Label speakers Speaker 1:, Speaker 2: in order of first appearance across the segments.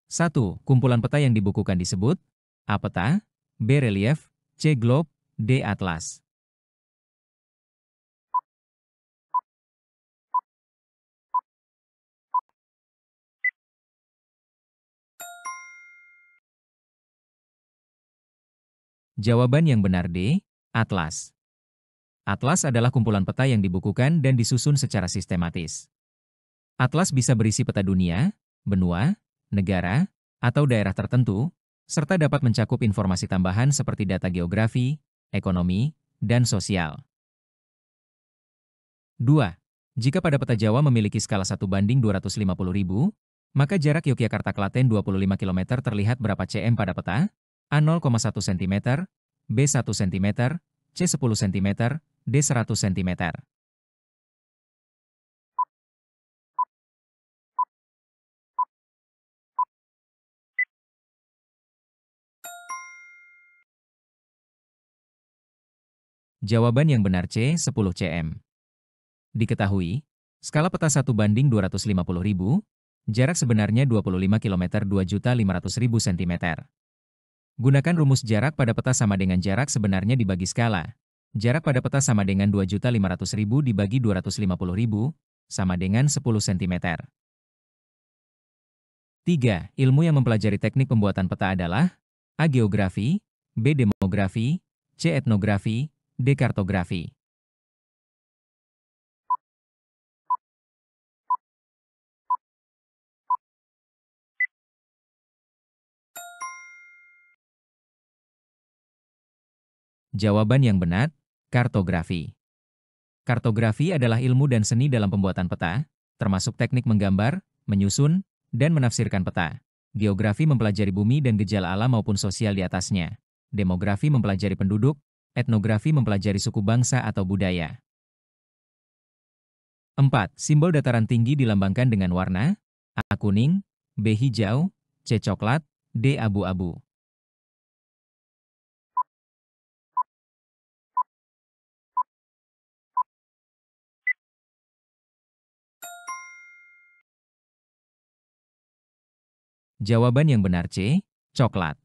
Speaker 1: 1. Kumpulan peta yang dibukukan disebut A. Peta, B. Relief, C. Globe, D. Atlas. Jawaban yang benar D. Atlas. Atlas adalah kumpulan peta yang dibukukan dan disusun secara sistematis. Atlas bisa berisi peta dunia, benua, negara, atau daerah tertentu, serta dapat mencakup informasi tambahan seperti data geografi, ekonomi, dan sosial. 2. Jika pada peta Jawa memiliki skala 1:250.000, maka jarak Yogyakarta-Klaten 25 km terlihat berapa cm pada peta? A 0,1 cm, B 1 cm, C 10 cm, D 100 cm. Jawaban yang benar C 10 cm. Diketahui, skala peta 1:250.000, jarak sebenarnya 25 km 2.500.000 cm. Gunakan rumus jarak pada peta sama dengan jarak sebenarnya dibagi skala. Jarak pada peta sama dengan 2.500.000 dibagi 250.000, sama dengan 10 cm. 3. Ilmu yang mempelajari teknik pembuatan peta adalah A. Geografi, B. Demografi, C. Etnografi, D. Kartografi. Jawaban yang benar, kartografi. Kartografi adalah ilmu dan seni dalam pembuatan peta, termasuk teknik menggambar, menyusun, dan menafsirkan peta. Geografi mempelajari bumi dan gejala alam maupun sosial di atasnya. Demografi mempelajari penduduk, etnografi mempelajari suku bangsa atau budaya. 4. Simbol dataran tinggi dilambangkan dengan warna A. Kuning, B. Hijau, C. Coklat, D. Abu-abu. Jawaban yang benar C. Coklat.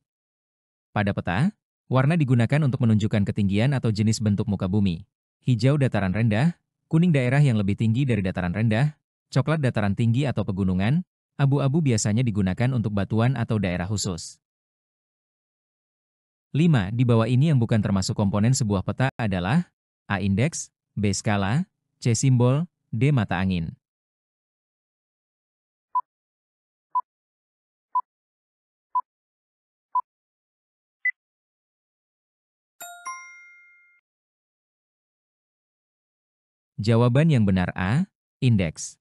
Speaker 1: Pada peta, warna digunakan untuk menunjukkan ketinggian atau jenis bentuk muka bumi. Hijau dataran rendah, kuning daerah yang lebih tinggi dari dataran rendah, coklat dataran tinggi atau pegunungan, abu-abu biasanya digunakan untuk batuan atau daerah khusus. 5. Di bawah ini yang bukan termasuk komponen sebuah peta adalah A. Indeks, B. Skala, C. Simbol, D. Mata angin. Jawaban yang benar A. Indeks.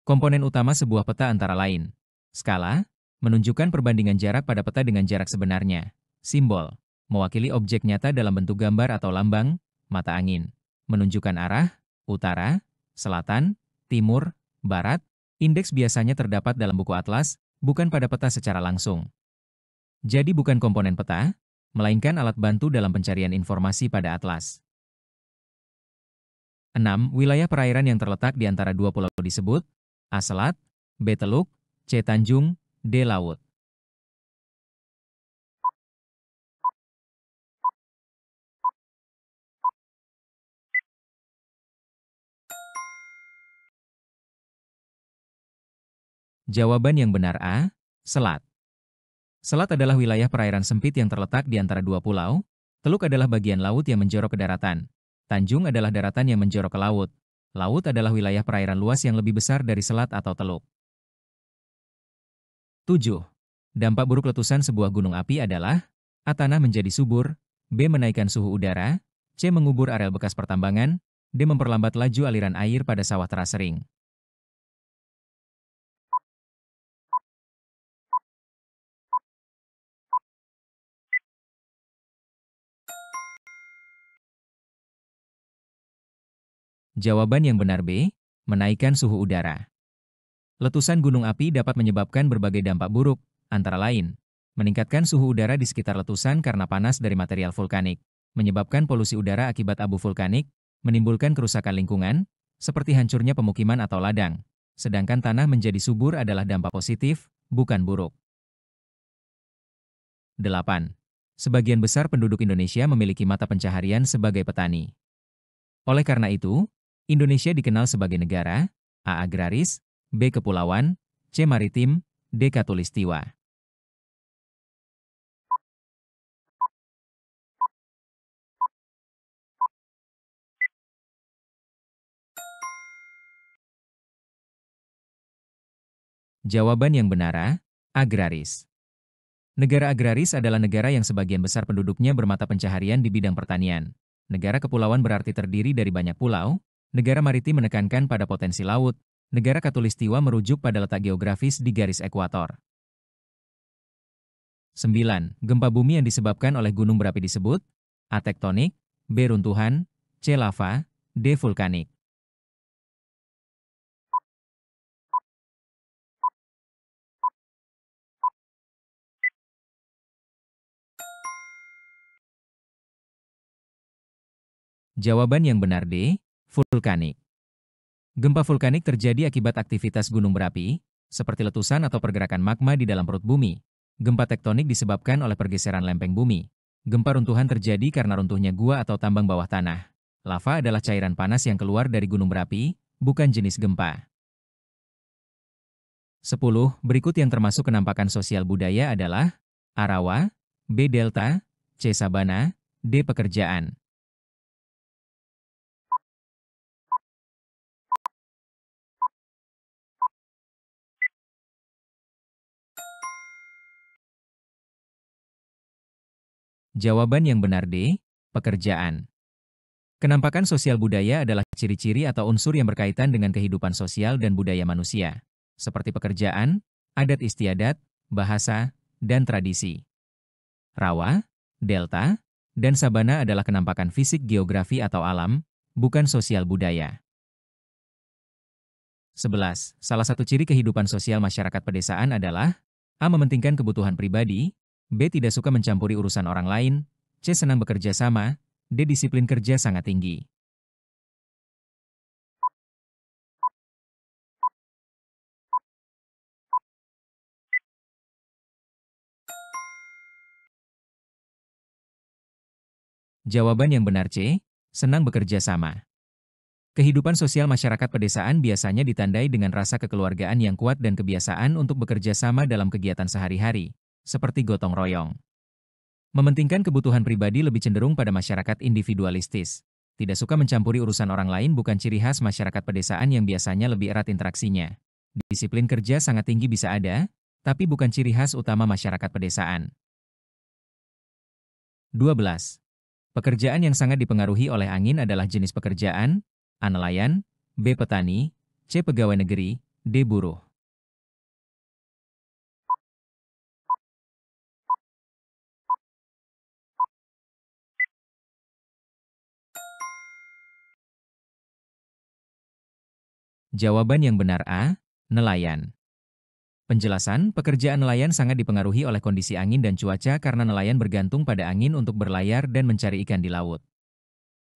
Speaker 1: Komponen utama sebuah peta antara lain. Skala, menunjukkan perbandingan jarak pada peta dengan jarak sebenarnya. Simbol, mewakili objek nyata dalam bentuk gambar atau lambang. Mata angin, menunjukkan arah, utara, selatan, timur, barat. Indeks biasanya terdapat dalam buku atlas, bukan pada peta secara langsung. Jadi bukan komponen peta, melainkan alat bantu dalam pencarian informasi pada atlas. 6. Wilayah perairan yang terletak di antara dua pulau disebut A. Selat, B. Teluk, C. Tanjung, D. Laut. Jawaban yang benar A. Selat. Selat adalah wilayah perairan sempit yang terletak di antara dua pulau. Teluk adalah bagian laut yang menjorok ke daratan. Tanjung adalah daratan yang menjorok ke laut. Laut adalah wilayah perairan luas yang lebih besar dari selat atau teluk. 7. Dampak buruk letusan sebuah gunung api adalah A. Tanah menjadi subur, B. Menaikkan suhu udara, C. Mengubur areal bekas pertambangan, D. Memperlambat laju aliran air pada sawah terasering. Jawaban yang benar B. Menaikkan suhu udara. Letusan gunung api dapat menyebabkan berbagai dampak buruk, antara lain, meningkatkan suhu udara di sekitar letusan karena panas dari material vulkanik, menyebabkan polusi udara akibat abu vulkanik, menimbulkan kerusakan lingkungan, seperti hancurnya pemukiman atau ladang. Sedangkan tanah menjadi subur adalah dampak positif, bukan buruk. 8. Sebagian besar penduduk Indonesia memiliki mata pencaharian sebagai petani. Oleh karena itu, Indonesia dikenal sebagai negara A. Agraris, B. Kepulauan, C. Maritim, D. Khatulistiwa. Jawaban yang benar A. Agraris. Negara agraris adalah negara yang sebagian besar penduduknya bermata pencaharian di bidang pertanian. Negara kepulauan berarti terdiri dari banyak pulau, negara maritim menekankan pada potensi laut, negara khatulistiwa merujuk pada letak geografis di garis ekuator. 9. Gempa bumi yang disebabkan oleh gunung berapi disebut A. Tektonik, B. Runtuhan, C. Lava, D. Vulkanik. Jawaban yang benar D. Vulkanik. Gempa vulkanik terjadi akibat aktivitas gunung berapi, seperti letusan atau pergerakan magma di dalam perut bumi. Gempa tektonik disebabkan oleh pergeseran lempeng bumi. Gempa runtuhan terjadi karena runtuhnya gua atau tambang bawah tanah. Lava adalah cairan panas yang keluar dari gunung berapi, bukan jenis gempa. 10. Berikut yang termasuk kenampakan sosial budaya adalah A. Rawa, B. Delta, C. Sabana, D. Pekerjaan. Jawaban yang benar D. Pekerjaan. Kenampakan sosial budaya adalah ciri-ciri atau unsur yang berkaitan dengan kehidupan sosial dan budaya manusia, seperti pekerjaan, adat istiadat, bahasa, dan tradisi. Rawa, delta, dan sabana adalah kenampakan fisik geografi atau alam, bukan sosial budaya. 11. Salah satu ciri kehidupan sosial masyarakat pedesaan adalah A. Mementingkan kebutuhan pribadi, B. Tidak suka mencampuri urusan orang lain, C. Senang bekerja sama, D. Disiplin kerja sangat tinggi. Jawaban yang benar C. Senang bekerja sama. Kehidupan sosial masyarakat pedesaan biasanya ditandai dengan rasa kekeluargaan yang kuat dan kebiasaan untuk bekerja sama dalam kegiatan sehari-hari, seperti gotong royong. Mementingkan kebutuhan pribadi lebih cenderung pada masyarakat individualistis. Tidak suka mencampuri urusan orang lain bukan ciri khas masyarakat pedesaan yang biasanya lebih erat interaksinya. Disiplin kerja sangat tinggi bisa ada, tapi bukan ciri khas utama masyarakat pedesaan. 12. Pekerjaan yang sangat dipengaruhi oleh angin adalah jenis pekerjaan A. Nelayan, B. Petani, C. Pegawai negeri, D. Buruh. Jawaban yang benar A. Nelayan. Penjelasan, pekerjaan nelayan sangat dipengaruhi oleh kondisi angin dan cuaca karena nelayan bergantung pada angin untuk berlayar dan mencari ikan di laut.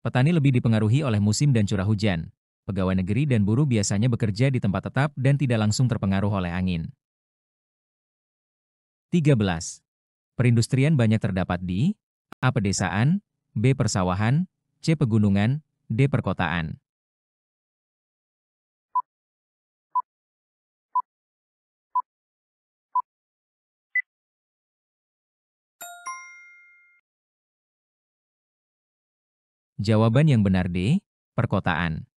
Speaker 1: Petani lebih dipengaruhi oleh musim dan curah hujan. Pegawai negeri dan buruh biasanya bekerja di tempat tetap dan tidak langsung terpengaruh oleh angin. 13. Perindustrian banyak terdapat di A. Pedesaan, B. Persawahan, C. Pegunungan, D. Perkotaan. Jawaban yang benar D. Perkotaan.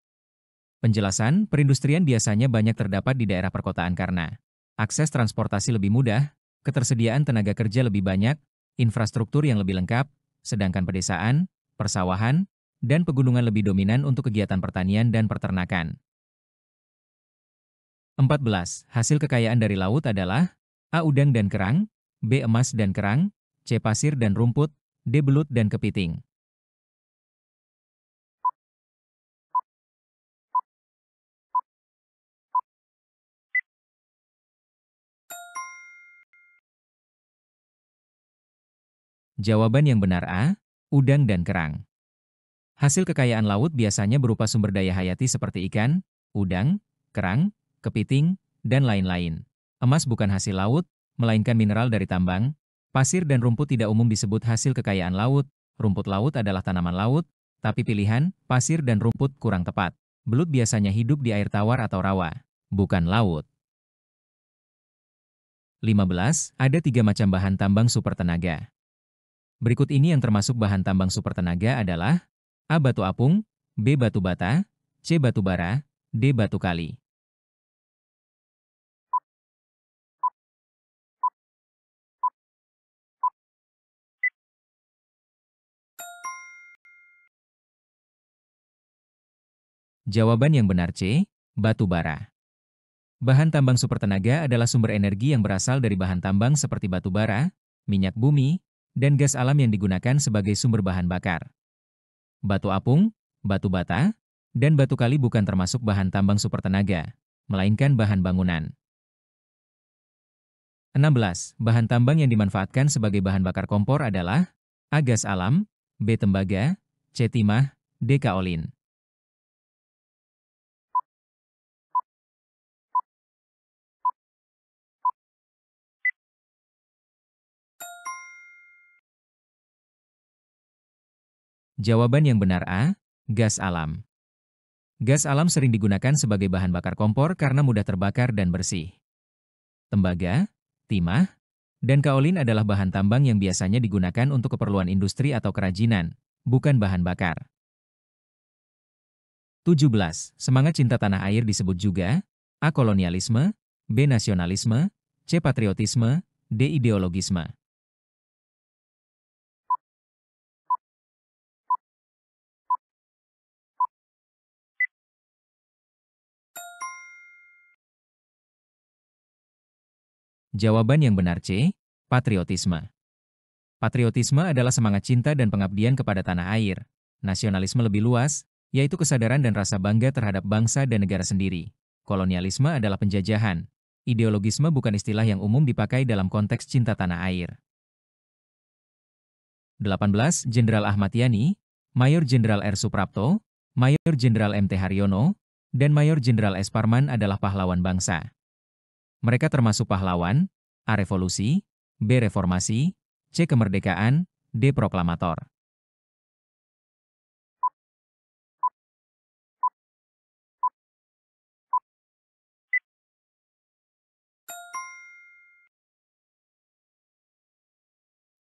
Speaker 1: Penjelasan, perindustrian biasanya banyak terdapat di daerah perkotaan karena akses transportasi lebih mudah, ketersediaan tenaga kerja lebih banyak, infrastruktur yang lebih lengkap, sedangkan pedesaan, persawahan, dan pegunungan lebih dominan untuk kegiatan pertanian dan peternakan. 14. Hasil kekayaan dari laut adalah A. Udang dan kerang, B. Emas dan kerang, C. Pasir dan rumput, D. Belut dan kepiting. Jawaban yang benar A. Udang dan kerang. Hasil kekayaan laut biasanya berupa sumber daya hayati seperti ikan, udang, kerang, kepiting, dan lain-lain. Emas bukan hasil laut, melainkan mineral dari tambang, Pasir dan rumput tidak umum disebut hasil kekayaan laut, rumput laut adalah tanaman laut, tapi pilihan, pasir dan rumput kurang tepat. Belut biasanya hidup di air tawar atau rawa, bukan laut. 15. Ada 3 macam bahan tambang super tenaga. Berikut ini yang termasuk bahan tambang super tenaga adalah A. Batu apung, B. Batu bata, C. Batu bara, D. Batu kali. Jawaban yang benar C. Batu bara. Bahan tambang super tenaga adalah sumber energi yang berasal dari bahan tambang seperti batu bara, minyak bumi, dan gas alam yang digunakan sebagai sumber bahan bakar. Batu apung, batu bata, dan batu kali bukan termasuk bahan tambang super tenaga, melainkan bahan bangunan. 16. Bahan tambang yang dimanfaatkan sebagai bahan bakar kompor adalah A. Gas alam, B. Tembaga, C. Timah, D. Kaolin. Jawaban yang benar A. Gas alam. Gas alam sering digunakan sebagai bahan bakar kompor karena mudah terbakar dan bersih. Tembaga, timah, dan kaolin adalah bahan tambang yang biasanya digunakan untuk keperluan industri atau kerajinan, bukan bahan bakar. 17. Semangat cinta tanah air disebut juga A. Kolonialisme, B. Nasionalisme, C. Patriotisme, D. Ideologisme. Jawaban yang benar C. Patriotisme. Patriotisme adalah semangat cinta dan pengabdian kepada tanah air. Nasionalisme lebih luas, yaitu kesadaran dan rasa bangga terhadap bangsa dan negara sendiri. Kolonialisme adalah penjajahan. Ideologisme bukan istilah yang umum dipakai dalam konteks cinta tanah air. 18. Jenderal Ahmad Yani, Mayor Jenderal R. Suprapto, Mayor Jenderal M.T. Haryono, dan Mayor Jenderal S. Parman adalah pahlawan bangsa. Mereka termasuk pahlawan, A. Revolusi, B. Reformasi, C. Kemerdekaan, D. Proklamator.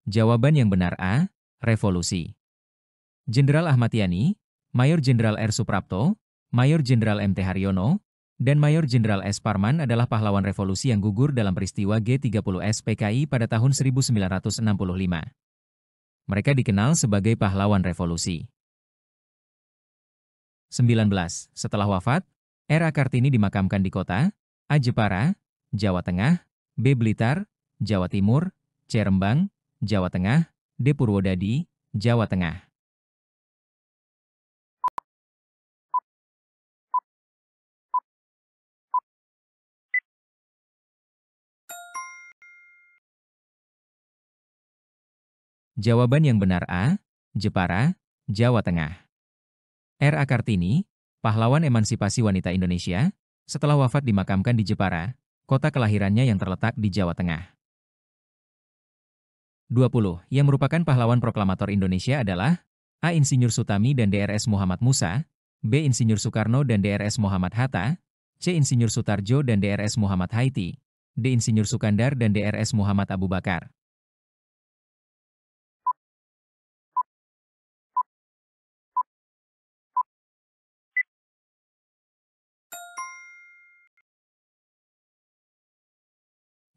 Speaker 1: Jawaban yang benar A. Revolusi. Jenderal Ahmad Yani, Mayor Jenderal R. Suprapto, Mayor Jenderal M.T. Haryono, dan Mayor Jenderal S. Parman adalah pahlawan revolusi yang gugur dalam peristiwa G30S PKI pada tahun 1965. Mereka dikenal sebagai pahlawan revolusi. 19. Setelah wafat, R.A. Kartini dimakamkan di kota A. Jepara, Jawa Tengah, B. Blitar, Jawa Timur, C. Rembang, Jawa Tengah, D. Purwodadi, Jawa Tengah. Jawaban yang benar A. Jepara, Jawa Tengah. R.A. Kartini, pahlawan emansipasi wanita Indonesia, setelah wafat dimakamkan di Jepara, kota kelahirannya yang terletak di Jawa Tengah. 20. Yang merupakan pahlawan proklamator Indonesia adalah A. Insinyur Sutami dan DRS Muhammad Musa, B. Insinyur Soekarno dan DRS Muhammad Hatta, C. Insinyur Sutarjo dan DRS Muhammad Haiti, D. Insinyur Sukandar dan DRS Muhammad Abu Bakar.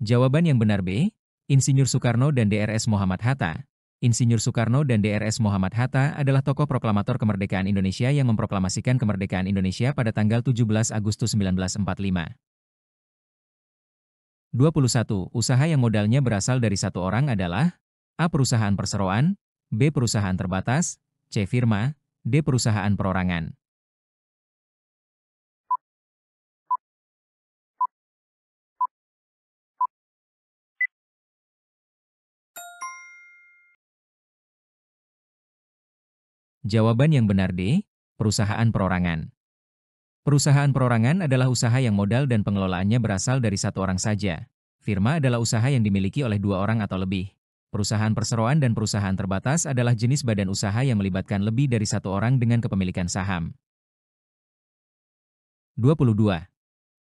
Speaker 1: Jawaban yang benar B. Insinyur Soekarno dan DRS Muhammad Hatta. Insinyur Soekarno dan DRS Muhammad Hatta adalah tokoh proklamator kemerdekaan Indonesia yang memproklamasikan kemerdekaan Indonesia pada tanggal 17 Agustus 1945. 21. Usaha yang modalnya berasal dari satu orang adalah A. Perusahaan perseroan, B. Perusahaan terbatas, C. Firma, D. Perusahaan perorangan. Jawaban yang benar D. Perusahaan perorangan. Perusahaan perorangan adalah usaha yang modal dan pengelolaannya berasal dari satu orang saja. Firma adalah usaha yang dimiliki oleh dua orang atau lebih. Perusahaan perseroan dan perusahaan terbatas adalah jenis badan usaha yang melibatkan lebih dari satu orang dengan kepemilikan saham. 22.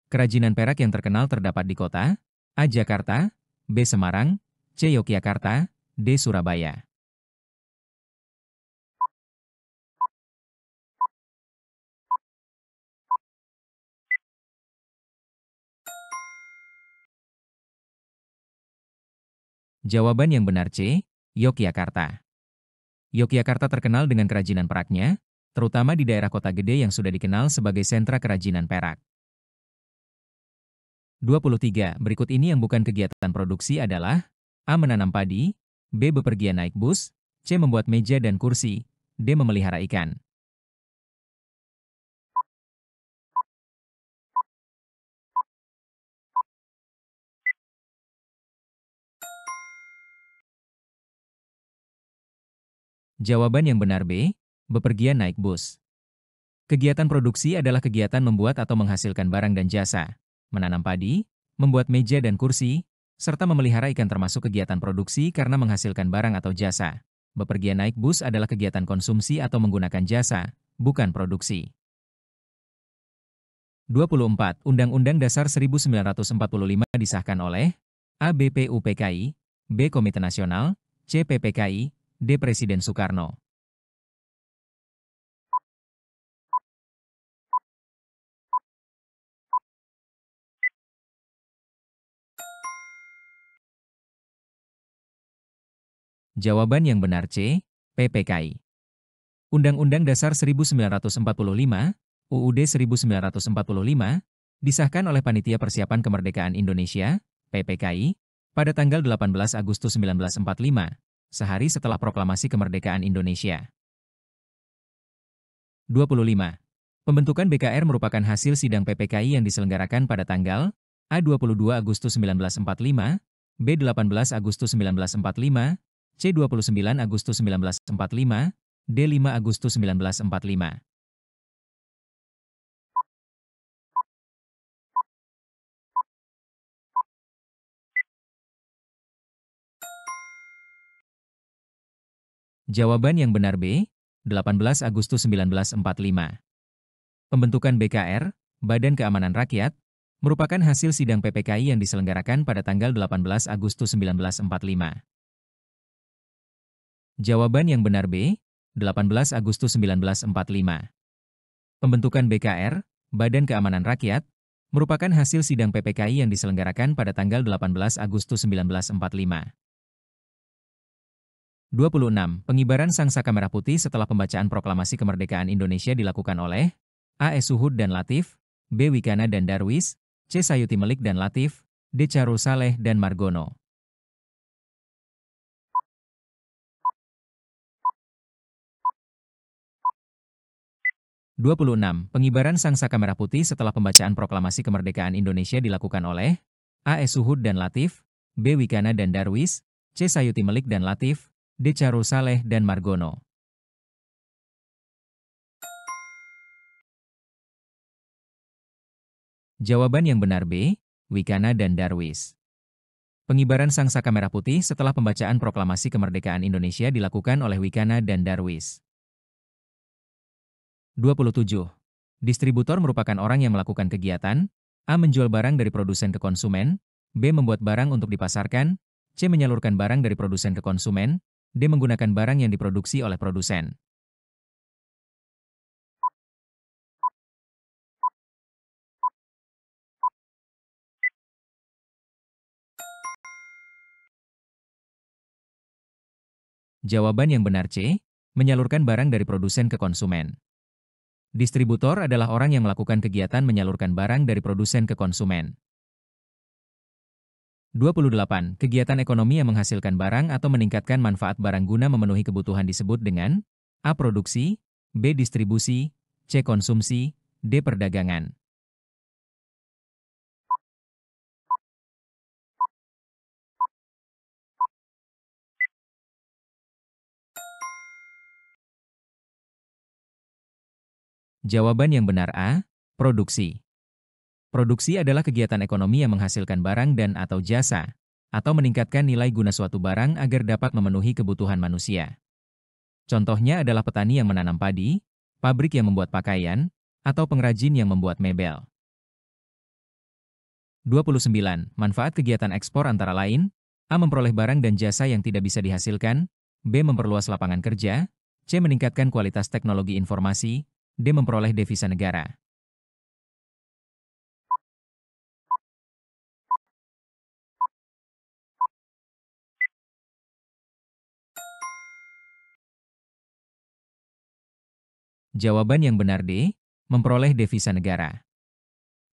Speaker 1: Kerajinan perak yang terkenal terdapat di kota A. Jakarta, B. Semarang, C. Yogyakarta, D. Surabaya. Jawaban yang benar C. Yogyakarta. Yogyakarta terkenal dengan kerajinan peraknya, terutama di daerah kota gede yang sudah dikenal sebagai sentra kerajinan perak. 23. Berikut ini yang bukan kegiatan produksi adalah A. Menanam padi, B. Bepergian naik bus, C. Membuat meja dan kursi, D. Memelihara ikan. Jawaban yang benar B. Bepergian naik bus. Kegiatan produksi adalah kegiatan membuat atau menghasilkan barang dan jasa, menanam padi, membuat meja dan kursi, serta memelihara ikan termasuk kegiatan produksi karena menghasilkan barang atau jasa. Bepergian naik bus adalah kegiatan konsumsi atau menggunakan jasa, bukan produksi. 24. Undang-Undang Dasar 1945 disahkan oleh A. BPUPKI, B. Komite Nasional, C. PPKI, D. Presiden Soekarno. Jawaban yang benar C. PPKI. Undang-Undang Dasar 1945, UUD 1945, disahkan oleh Panitia Persiapan Kemerdekaan Indonesia, PPKI, pada tanggal 18 Agustus 1945, sehari setelah Proklamasi Kemerdekaan Indonesia. 25. Pembentukan BKR merupakan hasil sidang PPKI yang diselenggarakan pada tanggal A. 22 Agustus 1945, B. 18 Agustus 1945, C. 29 Agustus 1945, D. 5 Agustus 1945. Jawaban yang benar B. 18 Agustus 1945. Pembentukan BKR, Badan Keamanan Rakyat, merupakan hasil sidang PPKI yang diselenggarakan pada tanggal 18 Agustus 1945. Jawaban yang benar B. 18 Agustus 1945. Pembentukan BKR, Badan Keamanan Rakyat, merupakan hasil sidang PPKI yang diselenggarakan pada tanggal 18 Agustus 1945. 26. Pengibaran Sangsaka Merah Putih setelah pembacaan Proklamasi Kemerdekaan Indonesia dilakukan oleh A. S. Suhud dan Latif, B. Wikana dan Darwis, C. Sayuti Melik dan Latif, D. Charul Saleh dan Margono. 26. Pengibaran Sangsaka Merah Putih setelah pembacaan Proklamasi Kemerdekaan Indonesia dilakukan oleh A. S. Suhud dan Latif, B. Wikana dan Darwis, C. Sayuti Melik dan Latif, D. Charul Saleh dan Margono. Jawaban yang benar B. Wikana dan Darwis. Pengibaran Sangsaka Merah Putih setelah pembacaan Proklamasi Kemerdekaan Indonesia dilakukan oleh Wikana dan Darwis. 27. Distributor merupakan orang yang melakukan kegiatan A. Menjual barang dari produsen ke konsumen, B. Membuat barang untuk dipasarkan, C. Menyalurkan barang dari produsen ke konsumen, D. Menggunakan barang yang diproduksi oleh produsen. Jawaban yang benar C. Menyalurkan barang dari produsen ke konsumen. Distributor adalah orang yang melakukan kegiatan menyalurkan barang dari produsen ke konsumen. 28. Kegiatan ekonomi yang menghasilkan barang atau meningkatkan manfaat barang guna memenuhi kebutuhan disebut dengan A. Produksi, B. Distribusi, C. Konsumsi, D. Perdagangan. Jawaban yang benar A. Produksi. Produksi adalah kegiatan ekonomi yang menghasilkan barang dan atau jasa, atau meningkatkan nilai guna suatu barang agar dapat memenuhi kebutuhan manusia. Contohnya adalah petani yang menanam padi, pabrik yang membuat pakaian, atau pengrajin yang membuat mebel. 29. Manfaat kegiatan ekspor antara lain, A. Memperoleh barang dan jasa yang tidak bisa dihasilkan, B. Memperluas lapangan kerja, C. Meningkatkan kualitas teknologi informasi, D. Memperoleh devisa negara. Jawaban yang benar D. Memperoleh devisa negara.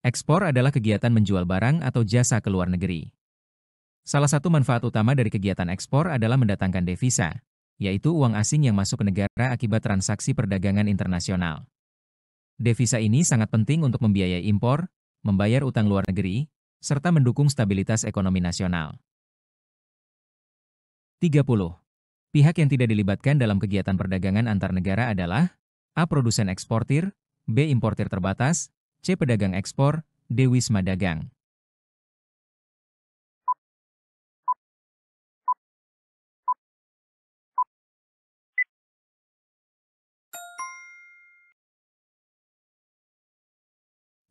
Speaker 1: Ekspor adalah kegiatan menjual barang atau jasa ke luar negeri. Salah satu manfaat utama dari kegiatan ekspor adalah mendatangkan devisa, yaitu uang asing yang masuk ke negara akibat transaksi perdagangan internasional. Devisa ini sangat penting untuk membiayai impor, membayar utang luar negeri, serta mendukung stabilitas ekonomi nasional. 30. Pihak yang tidak dilibatkan dalam kegiatan perdagangan antar negara adalah A. Produsen eksportir, B. Importir terbatas, C. Pedagang ekspor, D. Wisma dagang.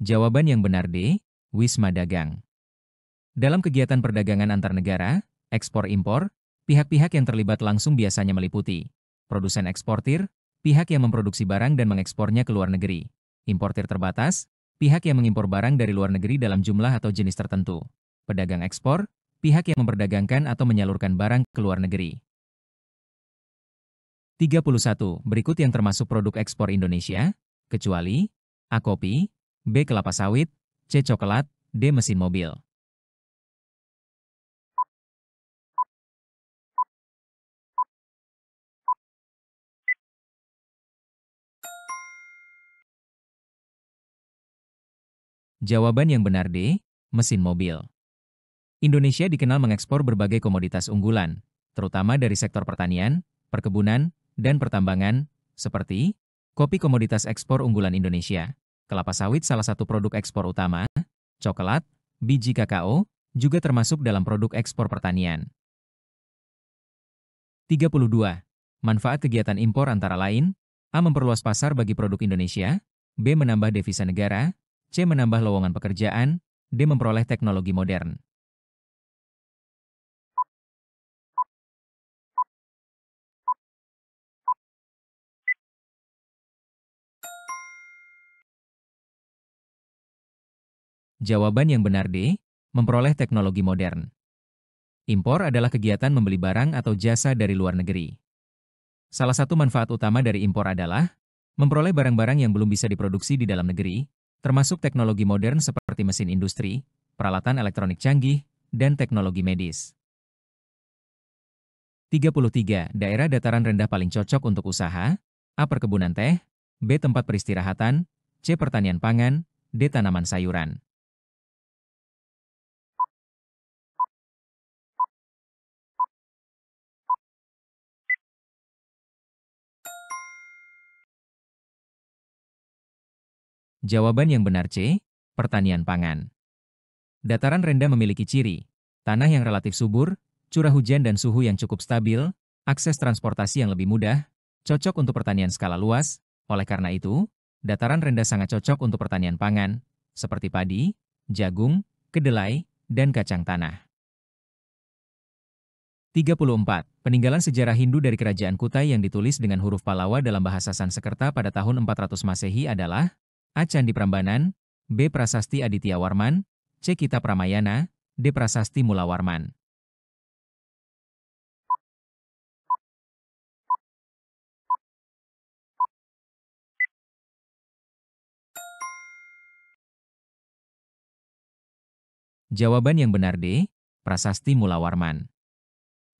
Speaker 1: Jawaban yang benar D. Wisma dagang. Dalam kegiatan perdagangan antar negara, ekspor-impor, pihak-pihak yang terlibat langsung biasanya meliputi produsen eksportir, pihak yang memproduksi barang dan mengekspornya ke luar negeri. Importir terbatas, pihak yang mengimpor barang dari luar negeri dalam jumlah atau jenis tertentu. Pedagang ekspor, pihak yang memperdagangkan atau menyalurkan barang ke luar negeri. 31. Berikut yang termasuk produk ekspor Indonesia, kecuali A. Kopi, B. Kelapa sawit, C. Coklat, D. Mesin mobil. Jawaban yang benar D. Mesin mobil. Indonesia dikenal mengekspor berbagai komoditas unggulan, terutama dari sektor pertanian, perkebunan, dan pertambangan, seperti kopi komoditas ekspor unggulan Indonesia, kelapa sawit salah satu produk ekspor utama, coklat, biji kakao, juga termasuk dalam produk ekspor pertanian. 32. Manfaat kegiatan impor antara lain, A. Memperluas pasar bagi produk Indonesia, B. Menambah devisa negara, C. Menambah lowongan pekerjaan, D. Memperoleh teknologi modern. Jawaban yang benar D. Memperoleh teknologi modern. Impor adalah kegiatan membeli barang atau jasa dari luar negeri. Salah satu manfaat utama dari impor adalah memperoleh barang-barang yang belum bisa diproduksi di dalam negeri, termasuk teknologi modern seperti mesin industri, peralatan elektronik canggih, dan teknologi medis. 33. Daerah dataran rendah paling cocok untuk usaha, A. Perkebunan teh, B. Tempat peristirahatan, C. Pertanian pangan, D. Tanaman sayuran. Jawaban yang benar C. Pertanian pangan. Dataran rendah memiliki ciri tanah yang relatif subur, curah hujan dan suhu yang cukup stabil, akses transportasi yang lebih mudah, cocok untuk pertanian skala luas. Oleh karena itu, dataran rendah sangat cocok untuk pertanian pangan, seperti padi, jagung, kedelai, dan kacang tanah. 34. Peninggalan sejarah Hindu dari Kerajaan Kutai yang ditulis dengan huruf Pallawa dalam bahasa Sanskerta pada tahun 400 Masehi adalah A. Candi Prambanan, B. Prasasti Aditya Warman, C. Kitab Ramayana, D. Prasasti Mulawarman. Jawaban yang benar D. Prasasti Mulawarman.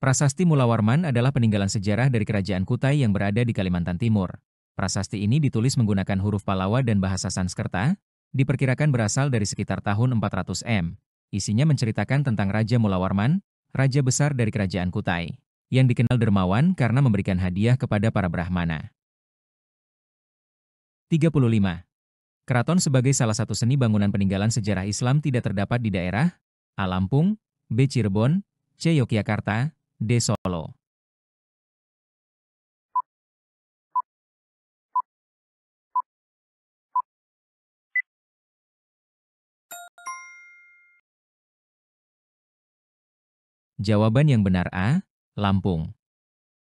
Speaker 1: Prasasti Mulawarman adalah peninggalan sejarah dari Kerajaan Kutai yang berada di Kalimantan Timur. Prasasti ini ditulis menggunakan huruf Pallawa dan bahasa Sanskerta, diperkirakan berasal dari sekitar tahun 400 M. Isinya menceritakan tentang Raja Mulawarman, raja besar dari Kerajaan Kutai, yang dikenal dermawan karena memberikan hadiah kepada para Brahmana. 35. Keraton sebagai salah satu seni bangunan peninggalan sejarah Islam tidak terdapat di daerah A. Lampung, B. Cirebon, C. Yogyakarta, D. Solo. Jawaban yang benar A. Lampung.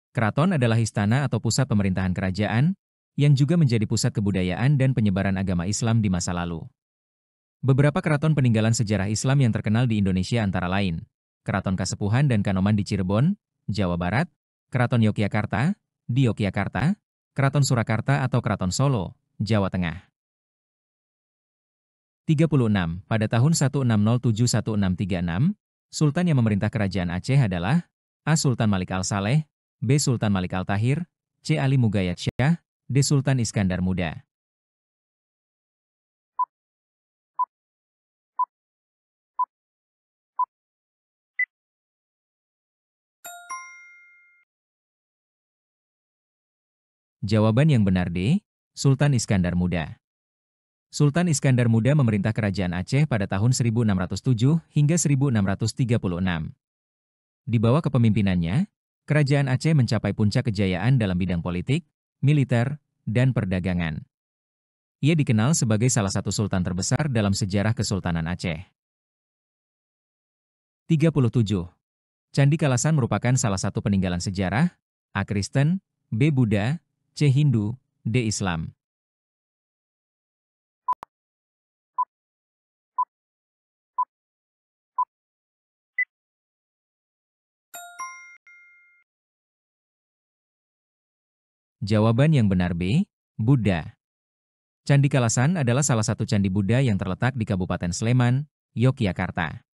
Speaker 1: Keraton adalah istana atau pusat pemerintahan kerajaan, yang juga menjadi pusat kebudayaan dan penyebaran agama Islam di masa lalu. Beberapa keraton peninggalan sejarah Islam yang terkenal di Indonesia antara lain, Keraton Kasepuhan dan Kanoman di Cirebon, Jawa Barat, Keraton Yogyakarta, di Yogyakarta, Keraton Surakarta atau Keraton Solo, Jawa Tengah. 36. Pada tahun 1607-1636, Sultan yang memerintah kerajaan Aceh adalah A. Sultan Malik Al-Saleh, B. Sultan Malik Al-Tahir, C. Ali Mugayat Syah, D. Sultan Iskandar Muda. Jawaban yang benar D. Sultan Iskandar Muda. Sultan Iskandar Muda memerintah kerajaan Aceh pada tahun 1607 hingga 1636. Di bawah kepemimpinannya, kerajaan Aceh mencapai puncak kejayaan dalam bidang politik, militer, dan perdagangan. Ia dikenal sebagai salah satu sultan terbesar dalam sejarah Kesultanan Aceh. 37. Candi Kalasan merupakan salah satu peninggalan sejarah, A. Kristen, B. Buddha, C. Hindu, D. Islam. Jawaban yang benar B. Buddha. Candi Kalasan adalah salah satu candi Buddha yang terletak di Kabupaten Sleman, Yogyakarta.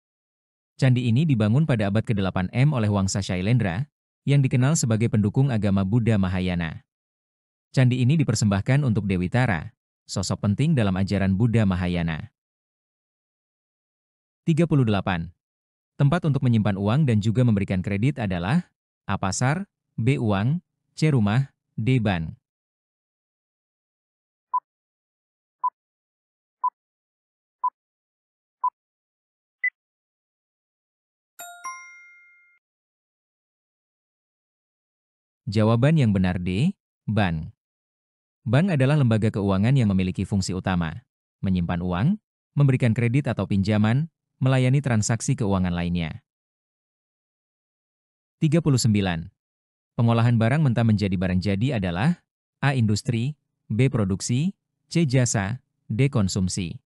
Speaker 1: Candi ini dibangun pada abad ke-8 oleh Wangsa Shailendra, yang dikenal sebagai pendukung agama Buddha Mahayana. Candi ini dipersembahkan untuk Dewi Tara, sosok penting dalam ajaran Buddha Mahayana. 38. Tempat untuk menyimpan uang dan juga memberikan kredit adalah A. Pasar, B. Uang, C. Rumah, D. Bank. Jawaban yang benar D. Bank. Bank adalah lembaga keuangan yang memiliki fungsi utama, menyimpan uang, memberikan kredit atau pinjaman, melayani transaksi keuangan lainnya. 39. Pengolahan barang mentah menjadi barang jadi adalah A. Industri, B. Produksi, C. Jasa, D. Konsumsi.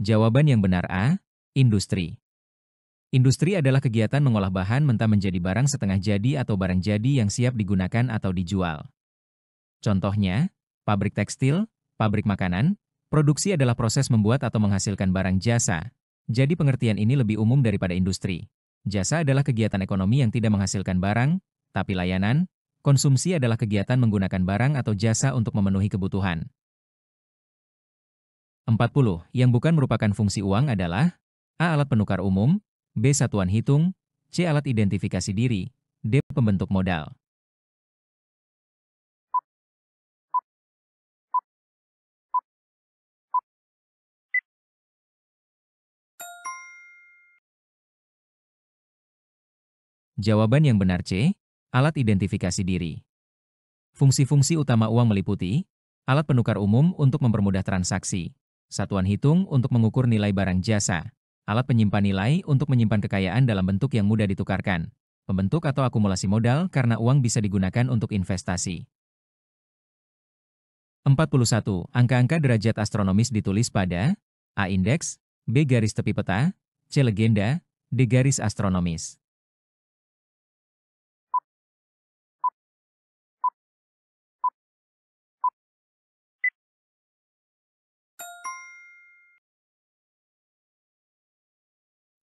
Speaker 1: Jawaban yang benar A. Industri. Industri adalah kegiatan mengolah bahan mentah menjadi barang setengah jadi atau barang jadi yang siap digunakan atau dijual. Contohnya, pabrik tekstil, pabrik makanan, produksi adalah proses membuat atau menghasilkan barang jasa. Jadi pengertian ini lebih umum daripada industri. Jasa adalah kegiatan ekonomi yang tidak menghasilkan barang, tapi layanan. Konsumsi adalah kegiatan menggunakan barang atau jasa untuk memenuhi kebutuhan. 40. Yang bukan merupakan fungsi uang adalah A. Alat penukar umum, B. Satuan hitung, C. Alat identifikasi diri, D. Pembentuk modal. Jawaban yang benar C. Alat identifikasi diri. Fungsi-fungsi utama uang meliputi alat penukar umum untuk mempermudah transaksi, satuan hitung untuk mengukur nilai barang jasa, alat penyimpan nilai untuk menyimpan kekayaan dalam bentuk yang mudah ditukarkan, pembentuk atau akumulasi modal karena uang bisa digunakan untuk investasi. 41. Angka-angka derajat astronomis ditulis pada A. Indeks, B. Garis tepi peta, C. Legenda, D. Garis astronomis.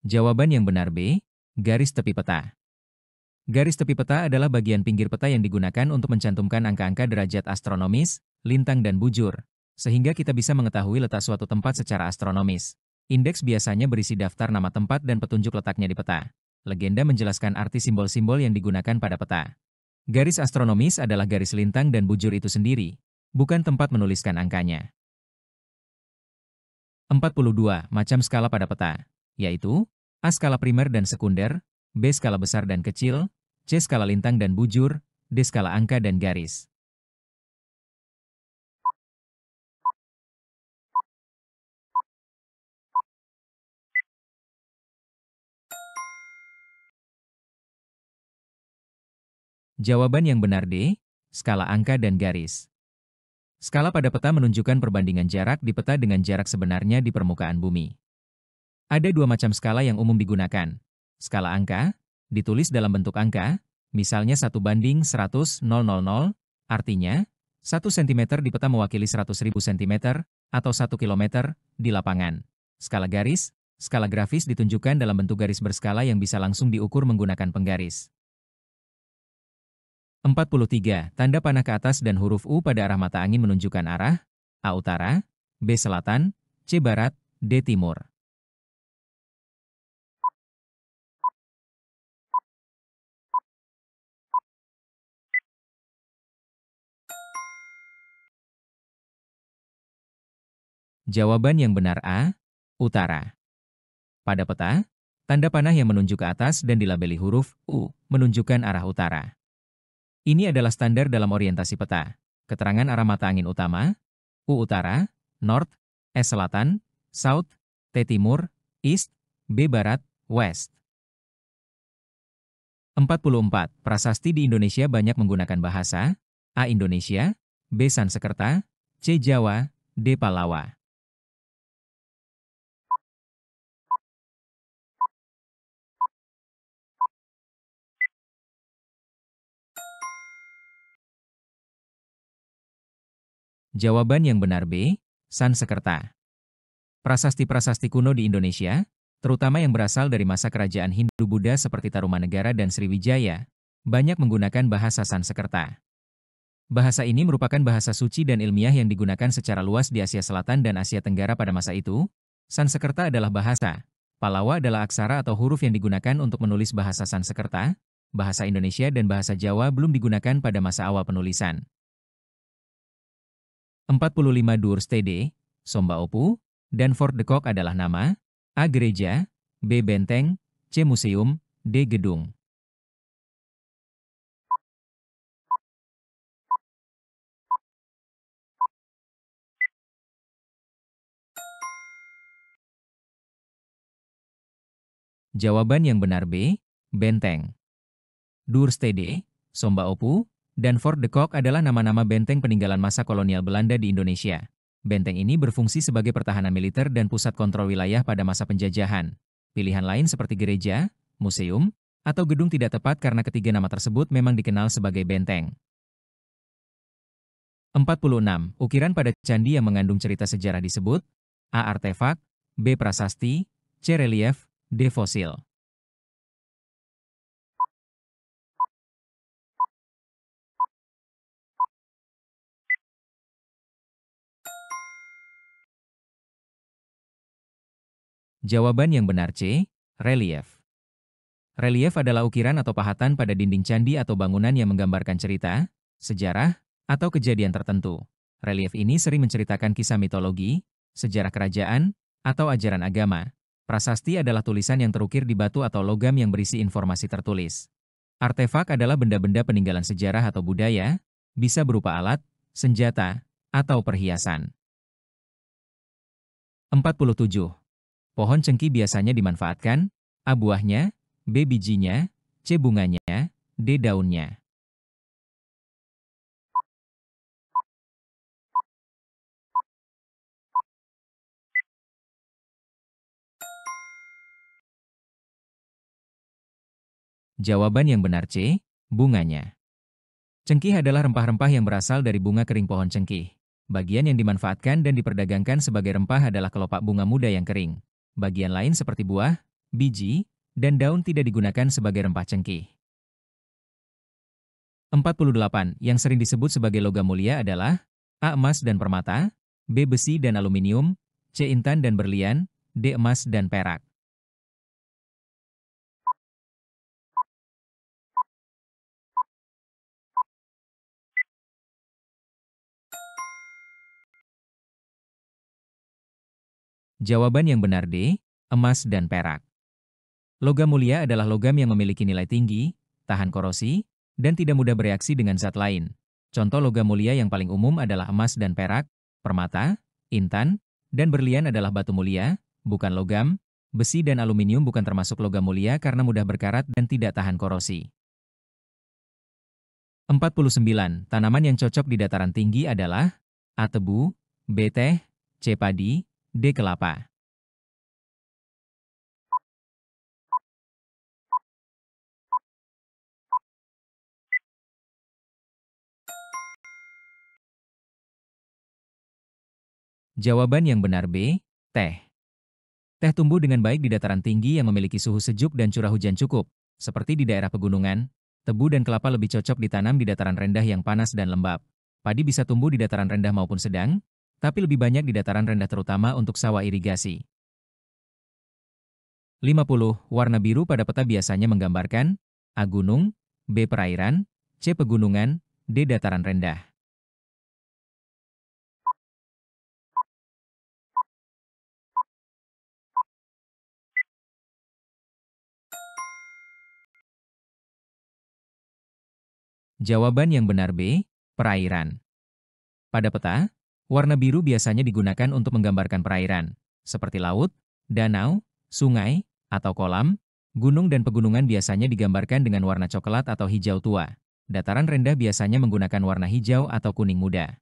Speaker 1: Jawaban yang benar B. Garis tepi peta. Garis tepi peta adalah bagian pinggir peta yang digunakan untuk mencantumkan angka-angka derajat astronomis, lintang dan bujur, sehingga kita bisa mengetahui letak suatu tempat secara astronomis. Indeks biasanya berisi daftar nama tempat dan petunjuk letaknya di peta. Legenda menjelaskan arti simbol-simbol yang digunakan pada peta. Garis astronomis adalah garis lintang dan bujur itu sendiri, bukan tempat menuliskan angkanya. 42 macam skala pada peta, yaitu A skala primer dan sekunder, B skala besar dan kecil, C skala lintang dan bujur, D skala angka dan garis. Jawaban yang benar D, skala angka dan garis. Skala pada peta menunjukkan perbandingan jarak di peta dengan jarak sebenarnya di permukaan bumi. Ada dua macam skala yang umum digunakan. Skala angka, ditulis dalam bentuk angka, misalnya 1:100,000, artinya, 1 cm di peta mewakili 100.000 cm, atau 1 km, di lapangan. Skala garis, skala grafis ditunjukkan dalam bentuk garis berskala yang bisa langsung diukur menggunakan penggaris. 43. Tanda panah ke atas dan huruf U pada arah mata angin menunjukkan arah A. Utara, B. Selatan, C. Barat, D. Timur. Jawaban yang benar A. Utara. Pada peta, tanda panah yang menunjuk ke atas dan dilabeli huruf U menunjukkan arah utara. Ini adalah standar dalam orientasi peta. Keterangan arah mata angin utama, U utara, North, S selatan, South, T timur, East, B barat, West. 44. Prasasti di Indonesia banyak menggunakan bahasa A. Indonesia, B. Sanskerta, C. Jawa, D. Palawa. Jawaban yang benar B. Sanskerta. Prasasti-prasasti kuno di Indonesia, terutama yang berasal dari masa kerajaan Hindu-Buddha seperti Tarumanegara dan Sriwijaya, banyak menggunakan bahasa Sanskerta. Bahasa ini merupakan bahasa suci dan ilmiah yang digunakan secara luas di Asia Selatan dan Asia Tenggara pada masa itu. Sanskerta adalah bahasa. Palawa adalah aksara atau huruf yang digunakan untuk menulis bahasa Sanskerta. Bahasa Indonesia dan bahasa Jawa belum digunakan pada masa awal penulisan. 45 Duurstede, Somba Opu, dan Fort de Kock adalah nama A. Gereja, B. Benteng, C. Museum, D. Gedung. Jawaban yang benar B. Benteng. Duurstede, Somba Opu, dan Fort de Kock adalah nama-nama benteng peninggalan masa kolonial Belanda di Indonesia. Benteng ini berfungsi sebagai pertahanan militer dan pusat kontrol wilayah pada masa penjajahan. Pilihan lain seperti gereja, museum, atau gedung tidak tepat karena ketiga nama tersebut memang dikenal sebagai benteng. 46. Ukiran pada candi yang mengandung cerita sejarah disebut A. Artefak, B. Prasasti, C. Relief, D. Fosil. Jawaban yang benar C. Relief. Relief adalah ukiran atau pahatan pada dinding candi atau bangunan yang menggambarkan cerita, sejarah, atau kejadian tertentu. Relief ini sering menceritakan kisah mitologi, sejarah kerajaan, atau ajaran agama. Prasasti adalah tulisan yang terukir di batu atau logam yang berisi informasi tertulis. Artefak adalah benda-benda peninggalan sejarah atau budaya, bisa berupa alat, senjata, atau perhiasan. 47. Pohon cengkih biasanya dimanfaatkan, A. Buahnya, B. Bijinya, C. Bunganya, D. Daunnya. Jawaban yang benar C. Bunganya. Cengkih adalah rempah-rempah yang berasal dari bunga kering pohon cengkih. Bagian yang dimanfaatkan dan diperdagangkan sebagai rempah adalah kelopak bunga muda yang kering. Bagian lain seperti buah, biji, dan daun tidak digunakan sebagai rempah cengkih. 48. Yang sering disebut sebagai logam mulia adalah A. Emas dan permata, B. Besi dan aluminium, C. Intan dan berlian, D. Emas dan perak. Jawaban yang benar D. Emas dan perak. Logam mulia adalah logam yang memiliki nilai tinggi, tahan korosi, dan tidak mudah bereaksi dengan zat lain. Contoh logam mulia yang paling umum adalah emas dan perak, permata, intan, dan berlian adalah batu mulia, bukan logam. Besi dan aluminium bukan termasuk logam mulia karena mudah berkarat dan tidak tahan korosi. 49. Tanaman yang cocok di dataran tinggi adalah A. Tebu, B. Teh, C. Padi, D. Kelapa. Jawaban yang benar B. Teh. Teh tumbuh dengan baik di dataran tinggi yang memiliki suhu sejuk dan curah hujan cukup, seperti di daerah pegunungan. Tebu dan kelapa lebih cocok ditanam di dataran rendah yang panas dan lembab. Padi bisa tumbuh di dataran rendah maupun sedang, tapi lebih banyak di dataran rendah terutama untuk sawah irigasi. 50. Warna biru pada peta biasanya menggambarkan A. Gunung, B. Perairan, C. Pegunungan, D. Dataran rendah. Jawaban yang benar B. Perairan. Pada peta, warna biru biasanya digunakan untuk menggambarkan perairan, seperti laut, danau, sungai, atau kolam. Gunung dan pegunungan biasanya digambarkan dengan warna coklat atau hijau tua. Dataran rendah biasanya menggunakan warna hijau atau kuning muda.